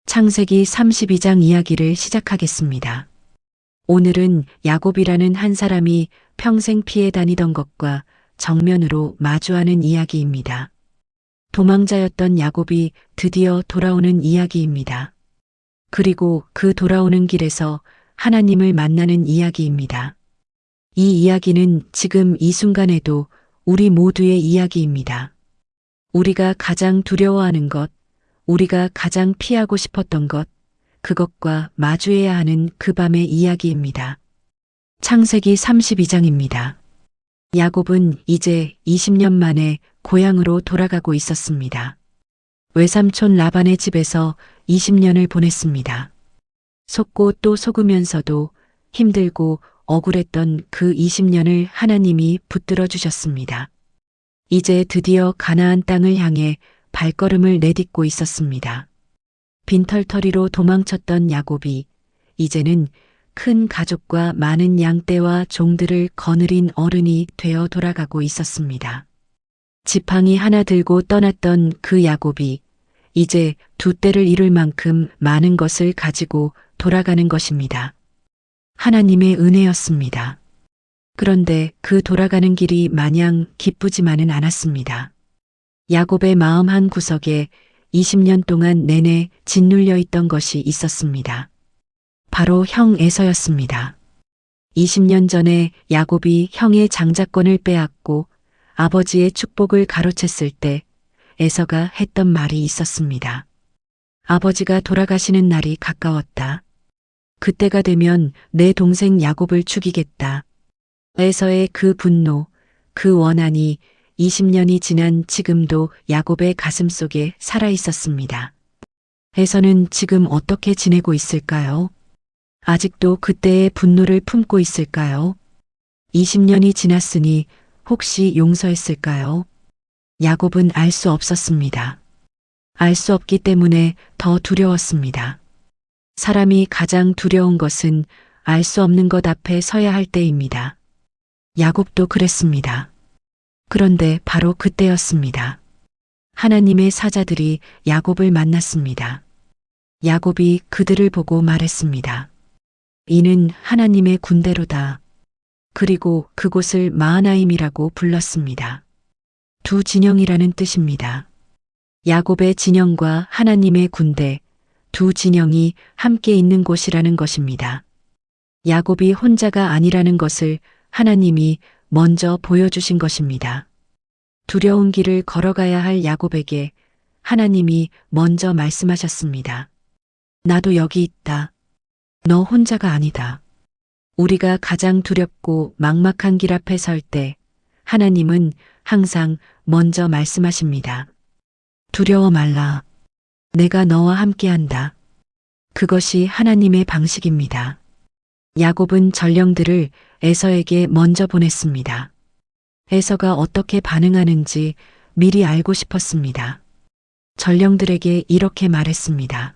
창세기 32장 이야기를 시작하겠습니다. 오늘은 야곱이라는 한 사람이 평생 피해 다니던 것과 정면으로 마주하는 이야기입니다. 도망자였던 야곱이 드디어 돌아오는 이야기입니다. 그리고 그 돌아오는 길에서 하나님을 만나는 이야기입니다. 이 이야기는 지금 이 순간에도 우리 모두의 이야기입니다. 우리가 가장 두려워하는 것, 우리가 가장 피하고 싶었던 것, 그것과 마주해야 하는 그 밤의 이야기입니다. 창세기 32장입니다. 야곱은 이제 20년 만에 고향으로 돌아가고 있었습니다. 외삼촌 라반의 집에서 20년을 보냈습니다. 속고 또 속으면서도 힘들고 억울했던 그 20년을 하나님이 붙들어 주셨습니다. 이제 드디어 가나안 땅을 향해 발걸음을 내딛고 있었습니다. 빈털터리로 도망쳤던 야곱이 이제는 큰 가족과 많은 양떼와 종들을 거느린 어른이 되어 돌아가고 있었습니다. 지팡이 하나 들고 떠났던 그 야곱이 이제 두 떼를 이룰 만큼 많은 것을 가지고 돌아가는 것입니다. 하나님의 은혜였습니다. 그런데 그 돌아가는 길이 마냥 기쁘지만은 않았습니다. 야곱의 마음 한 구석에 20년 동안 내내 짓눌려 있던 것이 있었습니다. 바로 형 에서였습니다. 20년 전에 야곱이 형의 장자권을 빼앗고 아버지의 축복을 가로챘을 때 에서가 했던 말이 있었습니다. 아버지가 돌아가시는 날이 가까웠다. 그때가 되면 내 동생 야곱을 죽이겠다. 에서의 그 분노, 그 원한이 20년이 지난 지금도 야곱의 가슴 속에 살아 있었습니다. 에서는 지금 어떻게 지내고 있을까요? 아직도 그때의 분노를 품고 있을까요? 20년이 지났으니 혹시 용서했을까요? 야곱은 알 수 없었습니다. 알 수 없기 때문에 더 두려웠습니다. 사람이 가장 두려운 것은 알 수 없는 것 앞에 서야 할 때입니다. 야곱도 그랬습니다. 그런데 바로 그때였습니다. 하나님의 사자들이 야곱을 만났습니다. 야곱이 그들을 보고 말했습니다. 이는 하나님의 군대로다. 그리고 그곳을 마하나임이라고 불렀습니다. 두 진영이라는 뜻입니다. 야곱의 진영과 하나님의 군대, 두 진영이 함께 있는 곳이라는 것입니다. 야곱이 혼자가 아니라는 것을 하나님이 먼저 보여주신 것입니다. 두려운 길을 걸어가야 할 야곱에게 하나님이 먼저 말씀하셨습니다. 나도 여기 있다. 너 혼자가 아니다. 우리가 가장 두렵고 막막한 길 앞에 설 때 하나님은 항상 먼저 말씀하십니다. 두려워 말라. 내가 너와 함께한다. 그것이 하나님의 방식입니다. 야곱은 전령들을 에서에게 먼저 보냈습니다. 에서가 어떻게 반응하는지 미리 알고 싶었습니다. 전령들에게 이렇게 말했습니다.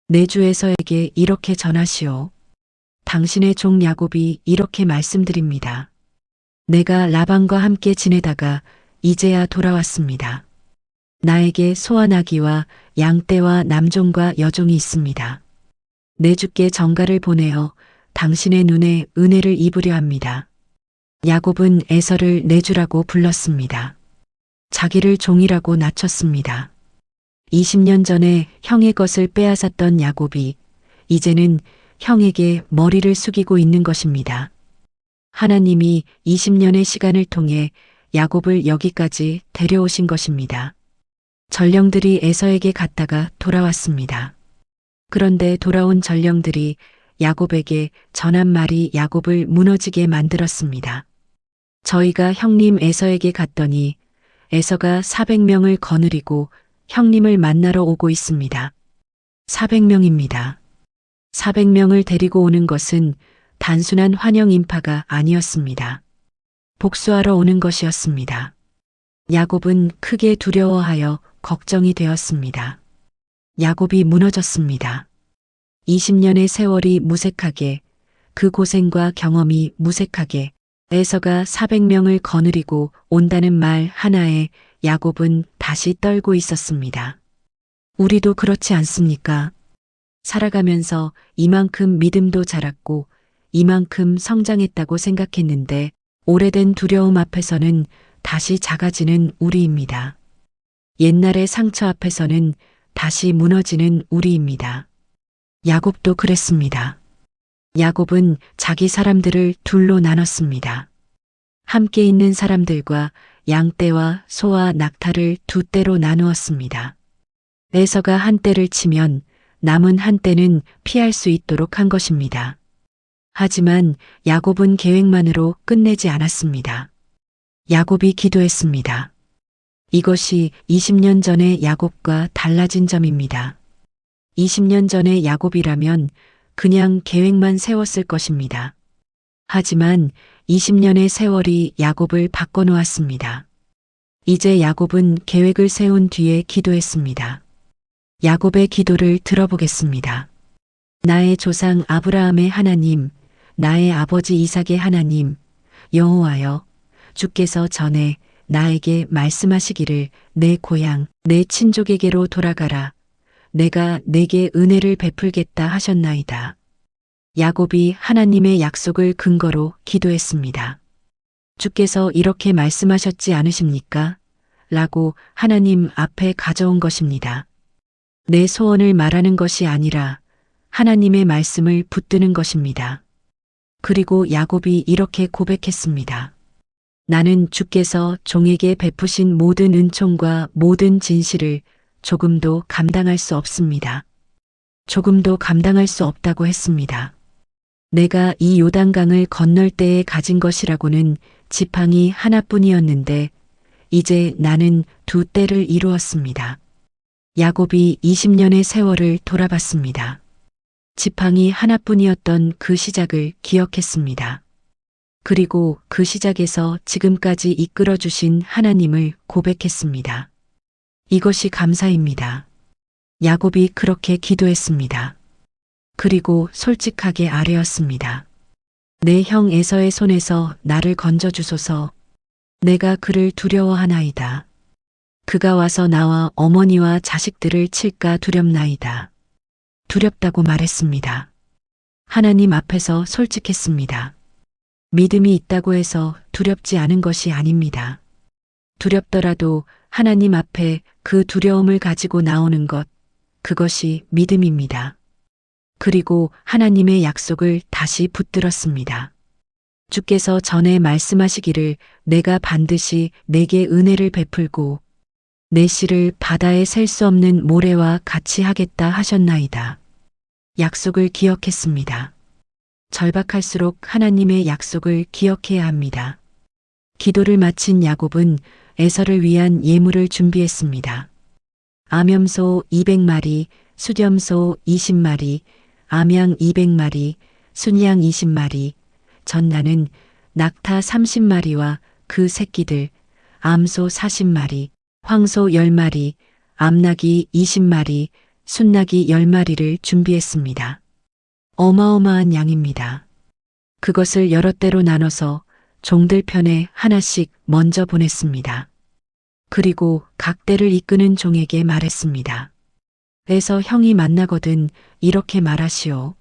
내 주 에서에게 이렇게 전하시오. 당신의 종 야곱이 이렇게 말씀드립니다. 내가 라반과 함께 지내다가 이제야 돌아왔습니다. 나에게 소아나기와 양떼와 남종과 여종이 있습니다. 내 주께 전가를 보내어 당신의 눈에 은혜를 입으려 합니다. 야곱은 에서를 내 주라고 불렀습니다. 자기를 종이라고 낮췄습니다. 20년 전에 형의 것을 빼앗았던 야곱이 이제는 형에게 머리를 숙이고 있는 것입니다. 하나님이 20년의 시간을 통해 야곱을 여기까지 데려오신 것입니다. 전령들이 에서에게 갔다가 돌아왔습니다. 그런데 돌아온 전령들이 야곱에게 전한 말이 야곱을 무너지게 만들었습니다. 저희가 형님 에서에게 갔더니 에서가 400명을 거느리고 형님을 만나러 오고 있습니다. 400명입니다. 400명을 데리고 오는 것은 단순한 환영 인파가 아니었습니다. 복수하러 오는 것이었습니다. 야곱은 크게 두려워하여 걱정이 되었습니다. 야곱이 무너졌습니다. 20년의 세월이 무색하게, 그 고생과 경험이 무색하게 에서가 400명을 거느리고 온다는 말 하나에 야곱은 다시 떨고 있었습니다. 우리도 그렇지 않습니까? 살아가면서 이만큼 믿음도 자랐고 이만큼 성장했다고 생각했는데 오래된 두려움 앞에서는 다시 작아지는 우리입니다. 옛날의 상처 앞에서는 다시 무너지는 우리입니다. 야곱도 그랬습니다. 야곱은 자기 사람들을 둘로 나눴습니다. 함께 있는 사람들과 양떼와 소와 낙타를 두 떼로 나누었습니다. 에서가 한 떼를 치면 남은 한 떼는 피할 수 있도록 한 것입니다. 하지만 야곱은 계획만으로 끝내지 않았습니다. 야곱이 기도했습니다. 이것이 20년 전의 야곱과 달라진 점입니다. 20년 전의 야곱이라면 그냥 계획만 세웠을 것입니다. 하지만 20년의 세월이 야곱을 바꿔놓았습니다. 이제 야곱은 계획을 세운 뒤에 기도했습니다. 야곱의 기도를 들어보겠습니다. 나의 조상 아브라함의 하나님, 나의 아버지 이삭의 하나님, 여호와여, 주께서 전에 나에게 말씀하시기를 내 고향, 내 친족에게로 돌아가라. 내가 내게 은혜를 베풀겠다 하셨나이다. 야곱이 하나님의 약속을 근거로 기도했습니다. 주께서 이렇게 말씀하셨지 않으십니까? 라고 하나님 앞에 가져온 것입니다. 내 소원을 말하는 것이 아니라 하나님의 말씀을 붙드는 것입니다. 그리고 야곱이 이렇게 고백했습니다. 나는 주께서 종에게 베푸신 모든 은총과 모든 진실을 조금도 감당할 수 없습니다. 조금도 감당할 수 없다고 했습니다. 내가 이 요단강을 건널 때에 가진 것이라고는 지팡이 하나뿐이었는데 이제 나는 두 떼를 이루었습니다. 야곱이 20년의 세월을 돌아봤습니다. 지팡이 하나뿐이었던 그 시작을 기억했습니다. 그리고 그 시작에서 지금까지 이끌어주신 하나님을 고백했습니다. 이것이 감사입니다. 야곱이 그렇게 기도했습니다. 그리고 솔직하게 아뢰었습니다. 내 형 에서의 손에서 나를 건져주소서. 내가 그를 두려워하나이다. 그가 와서 나와 어머니와 자식들을 칠까 두렵나이다. 두렵다고 말했습니다. 하나님 앞에서 솔직했습니다. 믿음이 있다고 해서 두렵지 않은 것이 아닙니다. 두렵더라도 하나님 앞에 그 두려움을 가지고 나오는 것, 그것이 믿음입니다. 그리고 하나님의 약속을 다시 붙들었습니다. 주께서 전에 말씀하시기를 내가 반드시 내게 은혜를 베풀고 내 씨를 바다에 셀 수 없는 모래와 같이 하겠다 하셨나이다. 약속을 기억했습니다. 절박할수록 하나님의 약속을 기억해야 합니다. 기도를 마친 야곱은 에서를 위한 예물을 준비했습니다. 암염소 200마리, 수렴소 20마리, 암양 200마리, 순양 20마리, 전나는 낙타 30마리와 그 새끼들, 암소 40마리, 황소 10마리, 암나귀 20마리, 순나귀 10마리를 준비했습니다. 어마어마한 양입니다. 그것을 여러 대로 나눠서 종들 편에 하나씩 먼저 보냈습니다. 그리고 각 대를 이끄는 종에게 말했습니다. 에서 형이 만나거든 이렇게 말하시오.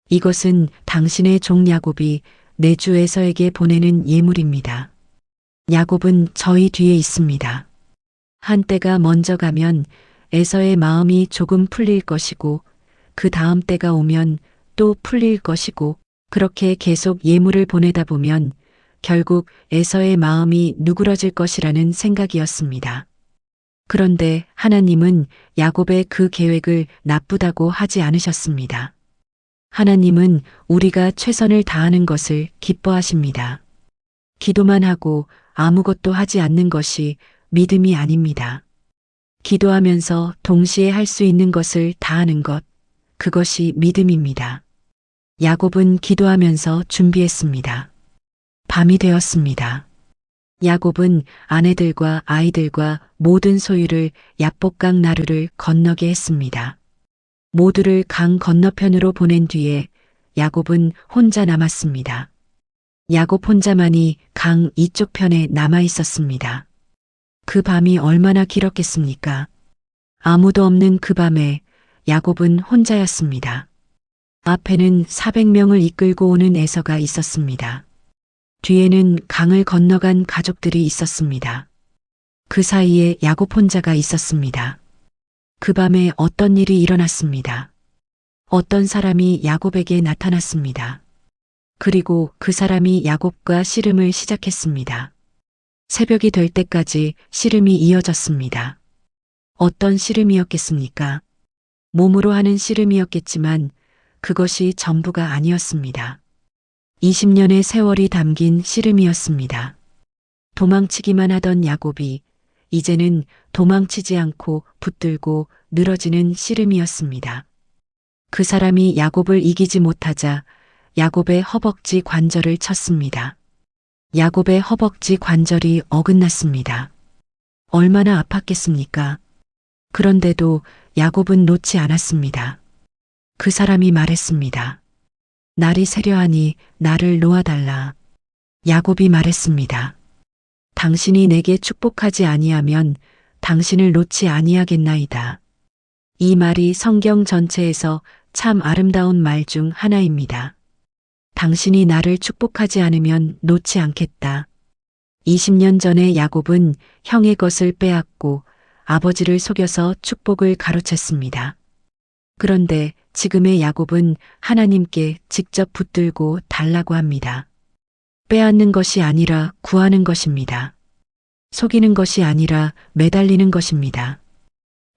이것은 당신의 종 야곱이 내 주 에서에게 보내는 예물입니다. 야곱은 저희 뒤에 있습니다. 한 때가 먼저 가면 에서의 마음이 조금 풀릴 것이고 그 다음 때가 오면 또 풀릴 것이고 그렇게 계속 예물을 보내다 보면 결국 에서의 마음이 누그러질 것이라는 생각이었습니다. 그런데 하나님은 야곱의 그 계획을 나쁘다고 하지 않으셨습니다. 하나님은 우리가 최선을 다하는 것을 기뻐하십니다. 기도만 하고 아무것도 하지 않는 것이 믿음이 아닙니다. 기도하면서 동시에 할 수 있는 것을 다하는 것, 그것이 믿음입니다. 야곱은 기도하면서 준비했습니다. 밤이 되었습니다. 야곱은 아내들과 아이들과 모든 소유를 야복강 나루를 건너게 했습니다. 모두를 강 건너편으로 보낸 뒤에 야곱은 혼자 남았습니다. 야곱 혼자만이 강 이쪽 편에 남아 있었습니다. 그 밤이 얼마나 길었겠습니까? 아무도 없는 그 밤에 야곱은 혼자였습니다. 앞에는 400명을 이끌고 오는 에서가 있었습니다. 뒤에는 강을 건너간 가족들이 있었습니다. 그 사이에 야곱 혼자가 있었습니다. 그 밤에 어떤 일이 일어났습니다. 어떤 사람이 야곱에게 나타났습니다. 그리고 그 사람이 야곱과 씨름을 시작했습니다. 새벽이 될 때까지 씨름이 이어졌습니다. 어떤 씨름이었겠습니까? 몸으로 하는 씨름이었겠지만 그것이 전부가 아니었습니다. 20년의 세월이 담긴 씨름이었습니다. 도망치기만 하던 야곱이 이제는 도망치지 않고 붙들고 늘어지는 씨름이었습니다. 그 사람이 야곱을 이기지 못하자 야곱의 허벅지 관절을 쳤습니다. 야곱의 허벅지 관절이 어긋났습니다. 얼마나 아팠겠습니까? 그런데도 야곱은 놓지 않았습니다. 그 사람이 말했습니다. 날이 새려하니 나를 놓아달라. 야곱이 말했습니다. 당신이 내게 축복하지 아니하면 당신을 놓지 아니하겠나이다. 이 말이 성경 전체에서 참 아름다운 말 중 하나입니다. 당신이 나를 축복하지 않으면 놓지 않겠다. 20년 전에 야곱은 형의 것을 빼앗고 아버지를 속여서 축복을 가로챘습니다. 그런데 지금의 야곱은 하나님께 직접 붙들고 달라고 합니다. 빼앗는 것이 아니라 구하는 것입니다. 속이는 것이 아니라 매달리는 것입니다.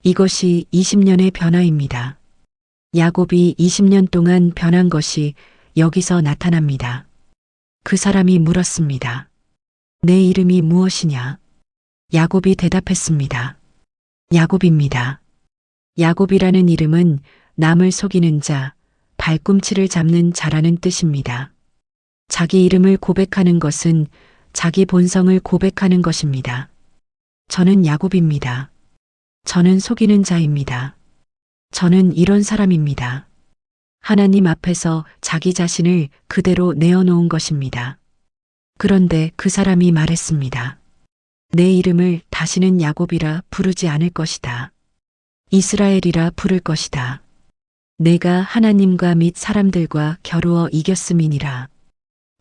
이것이 20년의 변화입니다. 야곱이 20년 동안 변한 것이 여기서 나타납니다. 그 사람이 물었습니다. 내 이름이 무엇이냐? 야곱이 대답했습니다. 야곱입니다. 야곱이라는 이름은 남을 속이는 자, 발꿈치를 잡는 자라는 뜻입니다. 자기 이름을 고백하는 것은 자기 본성을 고백하는 것입니다. 저는 야곱입니다. 저는 속이는 자입니다. 저는 이런 사람입니다. 하나님 앞에서 자기 자신을 그대로 내어놓은 것입니다. 그런데 그 사람이 말했습니다. 내 이름을 다시는 야곱이라 부르지 않을 것이다. 이스라엘이라 부를 것이다. 내가 하나님과 및 사람들과 겨루어 이겼음이니라.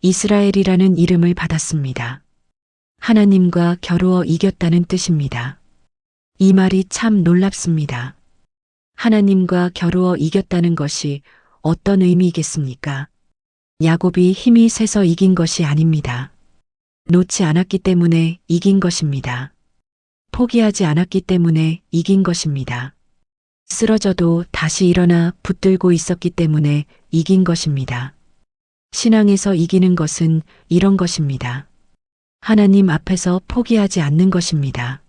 이스라엘이라는 이름을 받았습니다. 하나님과 겨루어 이겼다는 뜻입니다. 이 말이 참 놀랍습니다. 하나님과 겨루어 이겼다는 것이 어떤 의미이겠습니까? 야곱이 힘이 세서 이긴 것이 아닙니다. 놓지 않았기 때문에 이긴 것입니다. 포기하지 않았기 때문에 이긴 것입니다. 쓰러져도 다시 일어나 붙들고 있었기 때문에 이긴 것입니다. 신앙에서 이기는 것은 이런 것입니다. 하나님 앞에서 포기하지 않는 것입니다.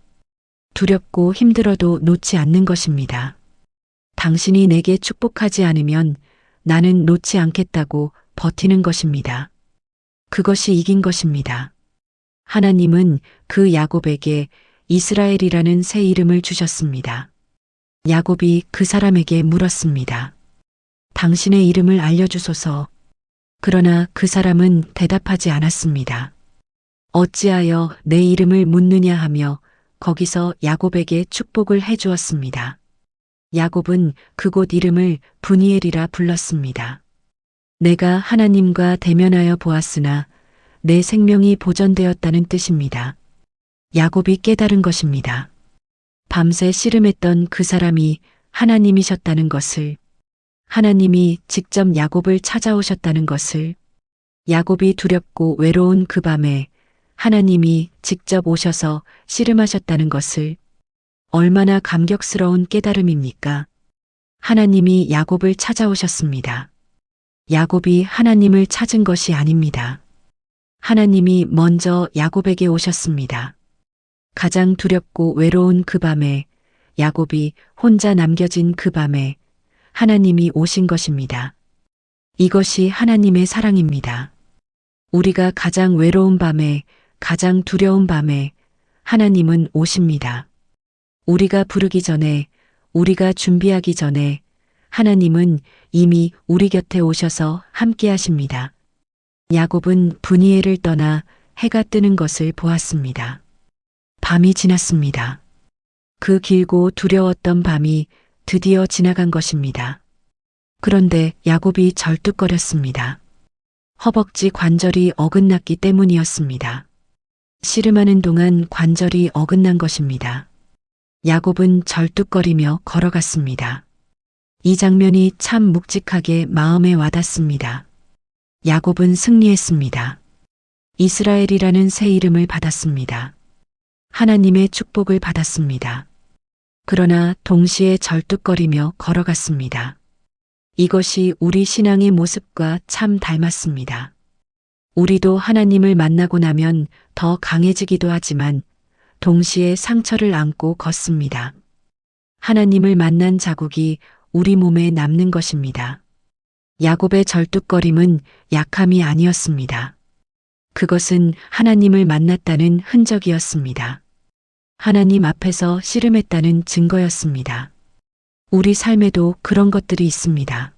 두렵고 힘들어도 놓지 않는 것입니다. 당신이 내게 축복하지 않으면 나는 놓지 않겠다고 버티는 것입니다. 그것이 이긴 것입니다. 하나님은 그 야곱에게 이스라엘이라는 새 이름을 주셨습니다. 야곱이 그 사람에게 물었습니다. 당신의 이름을 알려주소서. 그러나 그 사람은 대답하지 않았습니다. 어찌하여 내 이름을 묻느냐 하며 거기서 야곱에게 축복을 해주었습니다. 야곱은 그곳 이름을 브니엘이라 불렀습니다. 내가 하나님과 대면하여 보았으나 내 생명이 보전되었다는 뜻입니다. 야곱이 깨달은 것입니다. 밤새 씨름했던 그 사람이 하나님이셨다는 것을, 하나님이 직접 야곱을 찾아오셨다는 것을, 야곱이 두렵고 외로운 그 밤에 하나님이 직접 오셔서 씨름하셨다는 것을, 얼마나 감격스러운 깨달음입니까? 하나님이 야곱을 찾아오셨습니다. 야곱이 하나님을 찾은 것이 아닙니다. 하나님이 먼저 야곱에게 오셨습니다. 가장 두렵고 외로운 그 밤에, 야곱이 혼자 남겨진 그 밤에 하나님이 오신 것입니다. 이것이 하나님의 사랑입니다. 우리가 가장 외로운 밤에, 가장 두려운 밤에 하나님은 오십니다. 우리가 부르기 전에, 우리가 준비하기 전에 하나님은 이미 우리 곁에 오셔서 함께 하십니다. 야곱은 브니엘을 떠나 해가 뜨는 것을 보았습니다. 밤이 지났습니다. 그 길고 두려웠던 밤이 드디어 지나간 것입니다. 그런데 야곱이 절뚝거렸습니다. 허벅지 관절이 어긋났기 때문이었습니다. 씨름하는 동안 관절이 어긋난 것입니다. 야곱은 절뚝거리며 걸어갔습니다. 이 장면이 참 묵직하게 마음에 와닿습니다. 야곱은 승리했습니다. 이스라엘이라는 새 이름을 받았습니다. 하나님의 축복을 받았습니다. 그러나 동시에 절뚝거리며 걸어갔습니다. 이것이 우리 신앙의 모습과 참 닮았습니다. 우리도 하나님을 만나고 나면 더 강해지기도 하지만 동시에 상처를 안고 걷습니다. 하나님을 만난 자국이 우리 몸에 남는 것입니다. 야곱의 절뚝거림은 약함이 아니었습니다. 그것은 하나님을 만났다는 흔적이었습니다. 하나님 앞에서 씨름했다는 증거였습니다. 우리 삶에도 그런 것들이 있습니다.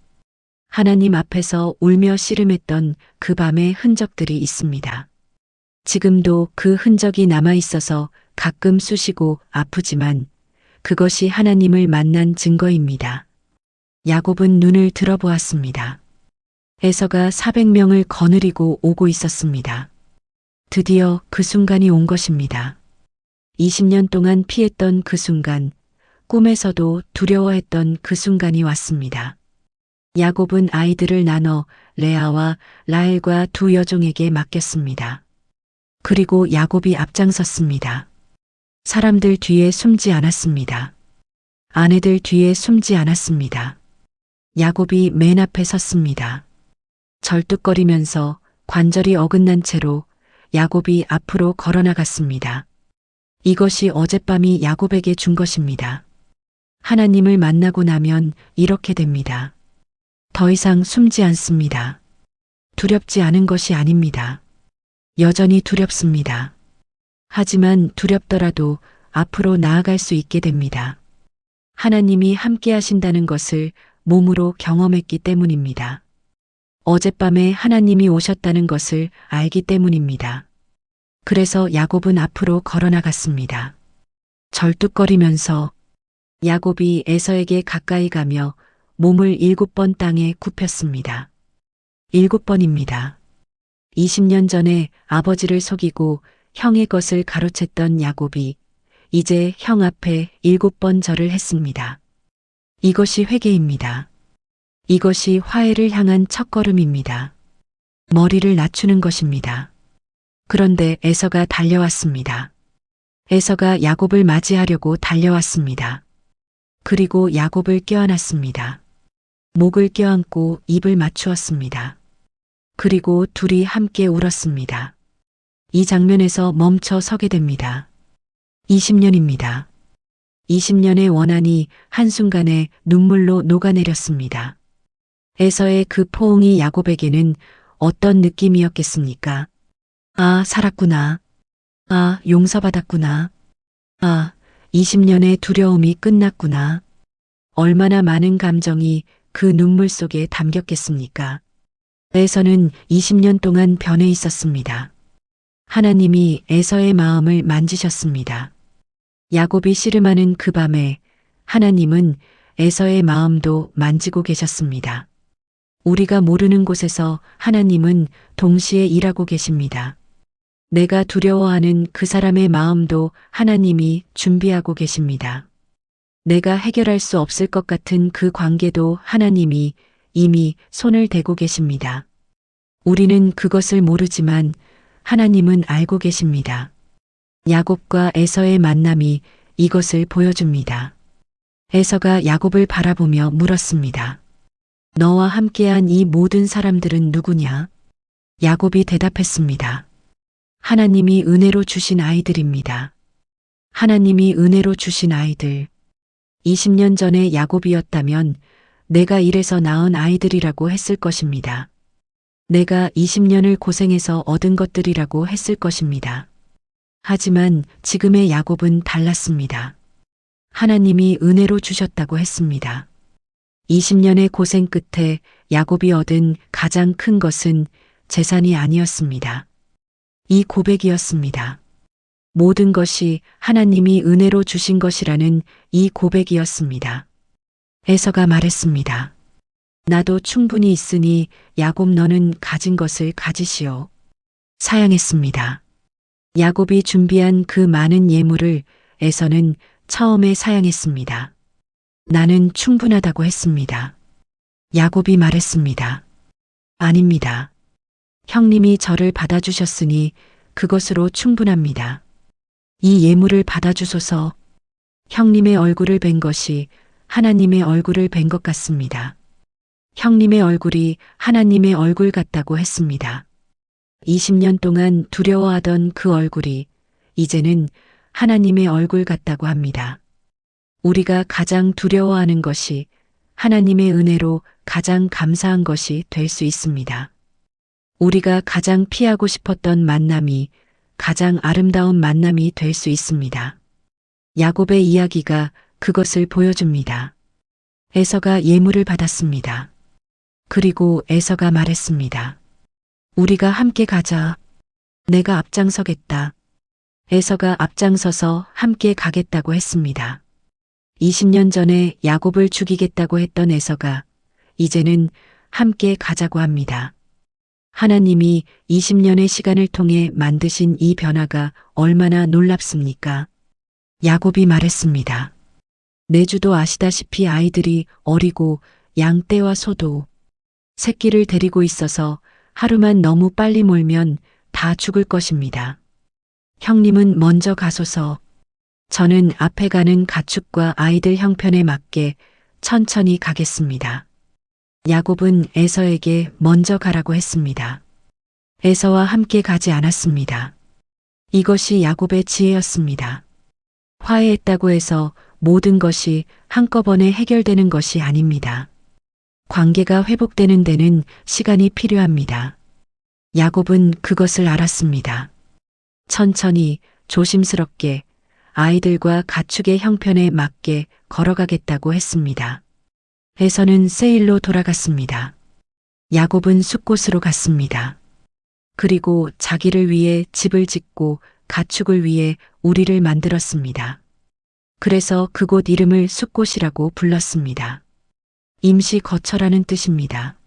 하나님 앞에서 울며 씨름했던 그 밤의 흔적들이 있습니다. 지금도 그 흔적이 남아 있어서 가끔 쑤시고 아프지만 그것이 하나님을 만난 증거입니다. 야곱은 눈을 들어보았습니다. 에서가 400명을 거느리고 오고 있었습니다. 드디어 그 순간이 온 것입니다. 20년 동안 피했던 그 순간, 꿈에서도 두려워했던 그 순간이 왔습니다. 야곱은 아이들을 나눠 레아와 라헬과 두 여종에게 맡겼습니다. 그리고 야곱이 앞장섰습니다. 사람들 뒤에 숨지 않았습니다. 아내들 뒤에 숨지 않았습니다. 야곱이 맨 앞에 섰습니다. 절뚝거리면서 관절이 어긋난 채로 야곱이 앞으로 걸어나갔습니다. 이것이 어젯밤이 야곱에게 준 것입니다. 하나님을 만나고 나면 이렇게 됩니다. 더 이상 숨지 않습니다. 두렵지 않은 것이 아닙니다. 여전히 두렵습니다. 하지만 두렵더라도 앞으로 나아갈 수 있게 됩니다. 하나님이 함께 하신다는 것을 몸으로 경험했기 때문입니다. 어젯밤에 하나님이 오셨다는 것을 알기 때문입니다. 그래서 야곱은 앞으로 걸어나갔습니다. 절뚝거리면서 야곱이 에서에게 가까이 가며 몸을 7번 땅에 굽혔습니다. 7번입니다. 20년 전에 아버지를 속이고 형의 것을 가로챘던 야곱이 이제 형 앞에 7번 절을 했습니다. 이것이 회개입니다. 이것이 화해를 향한 첫걸음입니다. 머리를 낮추는 것입니다. 그런데 에서가 달려왔습니다. 에서가 야곱을 맞이하려고 달려왔습니다. 그리고 야곱을 껴안았습니다. 목을 껴안고 입을 맞추었습니다. 그리고 둘이 함께 울었습니다. 이 장면에서 멈춰 서게 됩니다. 20년입니다. 20년의 원한이 한순간에 눈물로 녹아내렸습니다. 에서의 그 포옹이 야곱에게는 어떤 느낌이었겠습니까? 아, 살았구나. 아, 용서받았구나. 아, 20년의 두려움이 끝났구나. 얼마나 많은 감정이 그 눈물 속에 담겼겠습니까? 에서는 20년 동안 변해 있었습니다. 하나님이 에서의 마음을 만지셨습니다. 야곱이 씨름하는 그 밤에 하나님은 에서의 마음도 만지고 계셨습니다. 우리가 모르는 곳에서 하나님은 동시에 일하고 계십니다. 내가 두려워하는 그 사람의 마음도 하나님이 준비하고 계십니다. 내가 해결할 수 없을 것 같은 그 관계도 하나님이 이미 손을 대고 계십니다. 우리는 그것을 모르지만 하나님은 알고 계십니다. 야곱과 에서의 만남이 이것을 보여줍니다. 에서가 야곱을 바라보며 물었습니다. 너와 함께한 이 모든 사람들은 누구냐? 야곱이 대답했습니다. 하나님이 은혜로 주신 아이들입니다. 하나님이 은혜로 주신 아이들. 20년 전에 야곱이었다면 내가 이래서 낳은 아이들이라고 했을 것입니다. 내가 20년을 고생해서 얻은 것들이라고 했을 것입니다. 하지만 지금의 야곱은 달랐습니다. 하나님이 은혜로 주셨다고 했습니다. 20년의 고생 끝에 야곱이 얻은 가장 큰 것은 재산이 아니었습니다. 이 고백이었습니다. 모든 것이 하나님이 은혜로 주신 것이라는 이 고백이었습니다. 에서가 말했습니다. 나도 충분히 있으니 야곱 너는 가진 것을 가지시오. 사양했습니다. 야곱이 준비한 그 많은 예물을 에서는 처음에 사양했습니다. 나는 충분하다고 했습니다. 야곱이 말했습니다. 아닙니다. 형님이 저를 받아주셨으니 그것으로 충분합니다. 이 예물을 받아주소서. 형님의 얼굴을 뵌 것이 하나님의 얼굴을 뵌 것 같습니다. 형님의 얼굴이 하나님의 얼굴 같다고 했습니다. 20년 동안 두려워하던 그 얼굴이 이제는 하나님의 얼굴 같다고 합니다. 우리가 가장 두려워하는 것이 하나님의 은혜로 가장 감사한 것이 될 수 있습니다. 우리가 가장 피하고 싶었던 만남이 가장 아름다운 만남이 될 수 있습니다. 야곱의 이야기가 그것을 보여줍니다. 에서가 예물을 받았습니다. 그리고 에서가 말했습니다. 우리가 함께 가자. 내가 앞장서겠다. 에서가 앞장서서 함께 가겠다고 했습니다. 20년 전에 야곱을 죽이겠다고 했던 에서가 이제는 함께 가자고 합니다. 하나님이 20년의 시간을 통해 만드신 이 변화가 얼마나 놀랍습니까? 야곱이 말했습니다. 내주도 아시다시피 아이들이 어리고 양떼와 소도 새끼를 데리고 있어서 하루만 너무 빨리 몰면 다 죽을 것입니다. 형님은 먼저 가소서. 저는 앞에 가는 가축과 아이들 형편에 맞게 천천히 가겠습니다. 야곱은 에서에게 먼저 가라고 했습니다. 에서와 함께 가지 않았습니다. 이것이 야곱의 지혜였습니다. 화해했다고 해서 모든 것이 한꺼번에 해결되는 것이 아닙니다. 관계가 회복되는 데는 시간이 필요합니다. 야곱은 그것을 알았습니다. 천천히 조심스럽게 아이들과 가축의 형편에 맞게 걸어가겠다고 했습니다. 에서는 세일로 돌아갔습니다. 야곱은 숫곳으로 갔습니다. 그리고 자기를 위해 집을 짓고 가축을 위해 우리를 만들었습니다. 그래서 그곳 이름을 숫곳이라고 불렀습니다. 임시 거처라는 뜻입니다.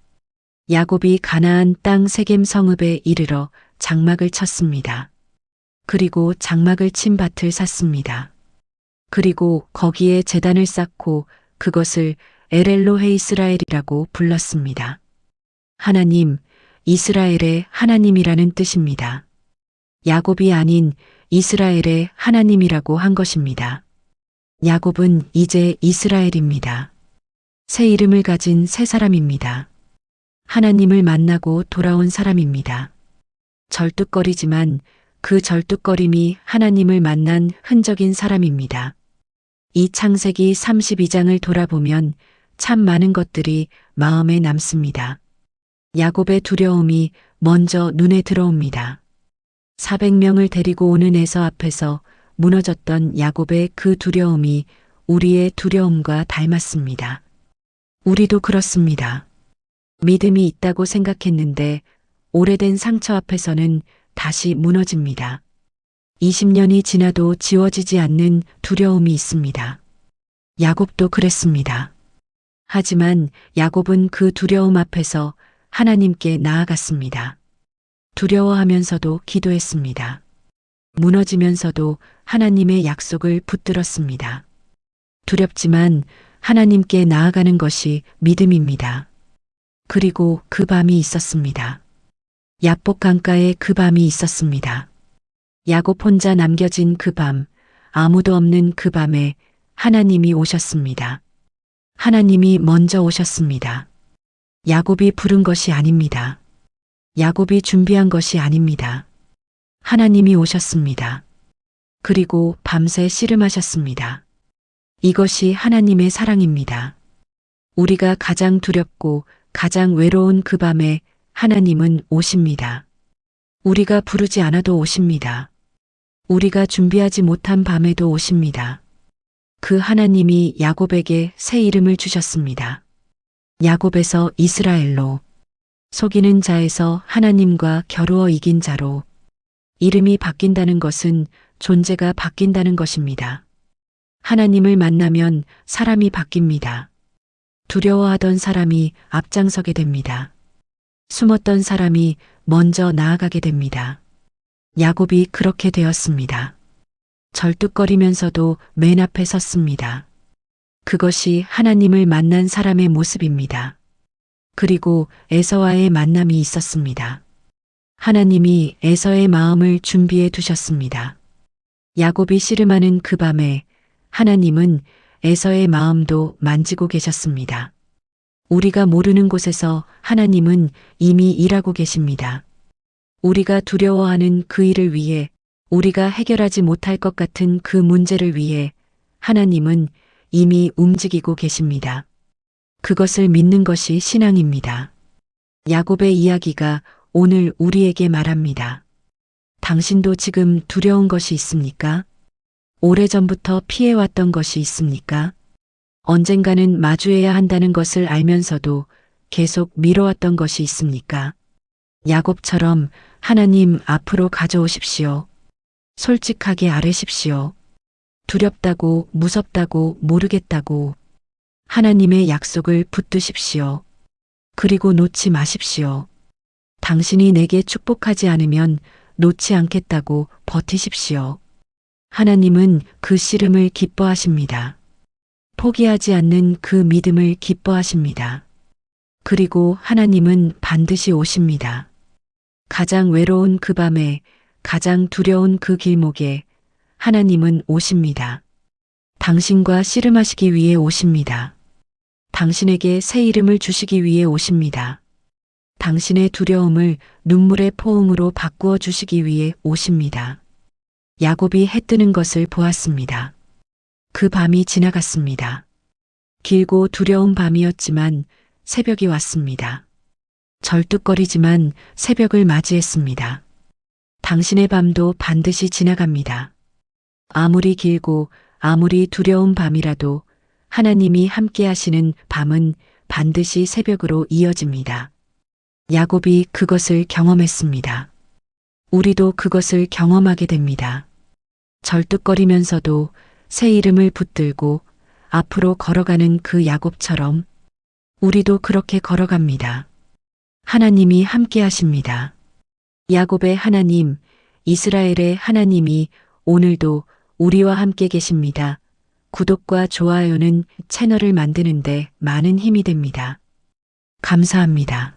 야곱이 가나안 땅 세겜 성읍에 이르러 장막을 쳤습니다. 그리고 장막을 친 밭을 샀습니다. 그리고 거기에 제단을 쌓고 그것을 엘엘로헤 이스라엘이라고 불렀습니다. 하나님, 이스라엘의 하나님이라는 뜻입니다. 야곱이 아닌 이스라엘의 하나님이라고 한 것입니다. 야곱은 이제 이스라엘입니다. 새 이름을 가진 새 사람입니다. 하나님을 만나고 돌아온 사람입니다. 절뚝거리지만 그 절뚝거림이 하나님을 만난 흔적인 사람입니다. 이 창세기 32장을 돌아보면 참 많은 것들이 마음에 남습니다. 야곱의 두려움이 먼저 눈에 들어옵니다. 400명을 데리고 오는 에서 앞에서 무너졌던 야곱의 그 두려움이 우리의 두려움과 닮았습니다. 우리도 그렇습니다. 믿음이 있다고 생각했는데 오래된 상처 앞에서는 다시 무너집니다. 20년이 지나도 지워지지 않는 두려움이 있습니다. 야곱도 그랬습니다. 하지만 야곱은 그 두려움 앞에서 하나님께 나아갔습니다. 두려워하면서도 기도했습니다. 무너지면서도 하나님의 약속을 붙들었습니다. 두렵지만 하나님께 나아가는 것이 믿음입니다. 그리고 그 밤이 있었습니다. 야복 강가에 그 밤이 있었습니다. 야곱 혼자 남겨진 그 밤, 아무도 없는 그 밤에 하나님이 오셨습니다. 하나님이 먼저 오셨습니다. 야곱이 부른 것이 아닙니다. 야곱이 준비한 것이 아닙니다. 하나님이 오셨습니다. 그리고 밤새 씨름하셨습니다. 이것이 하나님의 사랑입니다. 우리가 가장 두렵고 가장 외로운 그 밤에 하나님은 오십니다. 우리가 부르지 않아도 오십니다. 우리가 준비하지 못한 밤에도 오십니다. 그 하나님이 야곱에게 새 이름을 주셨습니다. 야곱에서 이스라엘로, 속이는 자에서 하나님과 겨루어 이긴 자로. 이름이 바뀐다는 것은 존재가 바뀐다는 것입니다. 하나님을 만나면 사람이 바뀝니다. 두려워하던 사람이 앞장서게 됩니다. 숨었던 사람이 먼저 나아가게 됩니다. 야곱이 그렇게 되었습니다. 절뚝거리면서도 맨 앞에 섰습니다. 그것이 하나님을 만난 사람의 모습입니다. 그리고 에서와의 만남이 있었습니다. 하나님이 에서의 마음을 준비해 두셨습니다. 야곱이 씨름하는 그 밤에 하나님은 에서의 마음도 만지고 계셨습니다. 우리가 모르는 곳에서 하나님은 이미 일하고 계십니다. 우리가 두려워하는 그 일을 위해, 우리가 해결하지 못할 것 같은 그 문제를 위해 하나님은 이미 움직이고 계십니다. 그것을 믿는 것이 신앙입니다. 야곱의 이야기가 오늘 우리에게 말합니다. 당신도 지금 두려운 것이 있습니까? 오래전부터 피해왔던 것이 있습니까? 언젠가는 마주해야 한다는 것을 알면서도 계속 미뤄왔던 것이 있습니까? 야곱처럼 하나님 앞으로 가져오십시오. 솔직하게 아뢰십시오. 두렵다고, 무섭다고, 모르겠다고 하나님의 약속을 붙드십시오. 그리고 놓지 마십시오. 당신이 내게 축복하지 않으면 놓지 않겠다고 버티십시오. 하나님은 그 씨름을 기뻐하십니다. 포기하지 않는 그 믿음을 기뻐하십니다. 그리고 하나님은 반드시 오십니다. 가장 외로운 그 밤에, 가장 두려운 그 길목에 하나님은 오십니다. 당신과 씨름하시기 위해 오십니다. 당신에게 새 이름을 주시기 위해 오십니다. 당신의 두려움을 눈물의 포옹으로 바꾸어 주시기 위해 오십니다. 야곱이 해 뜨는 것을 보았습니다. 그 밤이 지나갔습니다. 길고 두려운 밤이었지만 새벽이 왔습니다. 절뚝거리지만 새벽을 맞이했습니다. 당신의 밤도 반드시 지나갑니다. 아무리 길고 아무리 두려운 밤이라도 하나님이 함께 하시는 밤은 반드시 새벽으로 이어집니다. 야곱이 그것을 경험했습니다. 우리도 그것을 경험하게 됩니다. 절뚝거리면서도 새 이름을 붙들고 앞으로 걸어가는 그 야곱처럼 우리도 그렇게 걸어갑니다. 하나님이 함께 하십니다. 야곱의 하나님, 이스라엘의 하나님이 오늘도 우리와 함께 계십니다. 구독과 좋아요는 채널을 만드는데 많은 힘이 됩니다. 감사합니다.